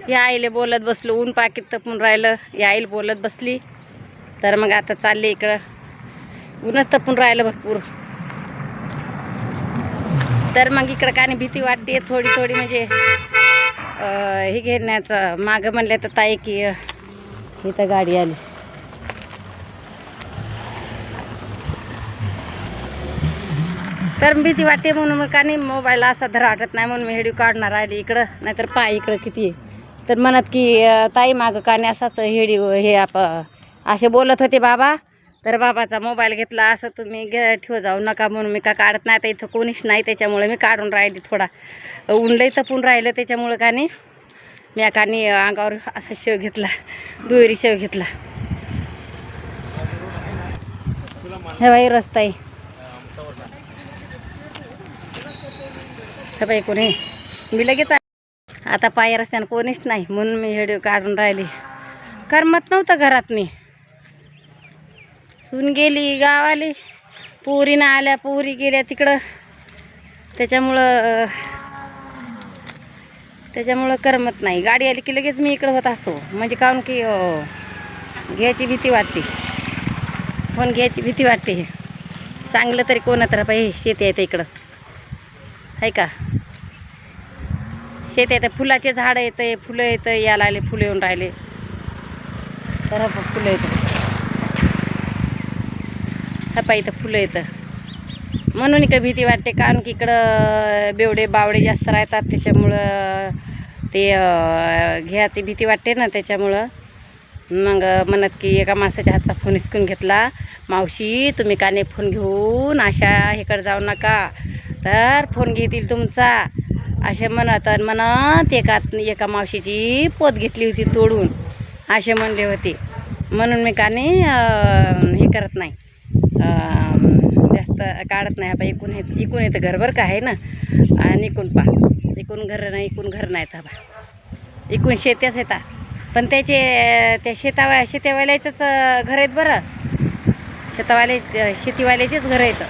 या आईले बोलत बसलो, ऊन पाकीत तपून राहिलं. या आईला बोलत बसली तर मग आता चालले इकडं. ऊनच तपून राहिलं भरपूर. तर मग इकडं का नाही भीती वाटते थोडी थोडी, म्हणजे हे घेण्याचं. मागं म्हणलं तर ताई की इथं गाडी आली. तर भीती वाटते म्हणून मग का नाही मोबाईल असा धरा वाटत नाही, म्हणून मी व्हिडिओ काढणार राहिली इकडं. नाहीतर पाय इकडं किती आहे. तर म्हणत की ताई मागं का नाही असाच व्हिडिओ हे असे बोलत होते बाबा. तर बाबाचा मोबाईल घेतला असं तुम्ही ठेव जाऊ नका म्हणून मी का काढत नाही. आता इथं कोणीच नाही त्याच्यामुळे मी काढून राहिली. थोडा ऊन लई तपून राहिलं त्याच्यामुळं का नाही मी का नाही अंगावर असा शेव घेतला, दुहेरी शेव घेतला. हे बाई रस्ता आहे. हे बाई कोणी मी लगेच आता पाय रस्त्यानं कोणीच नाही म्हणून मी व्हिडिओ काढून राहिली. करमत नव्हतं घरात. मी सून गेली गावाली, पोरी ना आल्या, पोरी गेल्या तिकडं. त्याच्यामुळं करमत नाही. गाडी आली की लगेच मी इकडं होत असतो. म्हणजे काहून की घ्यायची भीती वाटते, फोन घ्यायची भीती वाटते. चांगलं तरी कोणा तर पाहिजे. शेती येतं इकडं आहे का, शेती येतं, फुलाचे झाडं येतं, फुलं येतं, यायला आले फुलं येऊन राहिले. तर फुलं येतं, हा इथं फुलं येतं म्हणून इकडं भीती वाटते. कारण की इकडं बेवडे बावडे जास्त राहतात त्याच्यामुळं ते घ्यायची भीती वाटते ना. त्याच्यामुळं मग म्हणत की एका माणसाच्या हातचा फोन हिसकून घेतला. मावशी तुम्ही का नाही फोन घेऊन अशा हेकडे जाऊ नका, तर फोन घेतील तुमचा असे म्हणत एका मावशीची पोत घेतली होती तोडून असे म्हणले होते. म्हणून मी का नाही हे करत नाही, जास्त काढत नाही. आपण इकून येतं घरभर का आहे ना. आणि इकून घर नाही, इकून घर नाही. तर इकून शेत्याच येतात, पण त्या शेतीवाल्याचंच घर आहेत बरं. शेतीवाल्याचेच घर आहेत.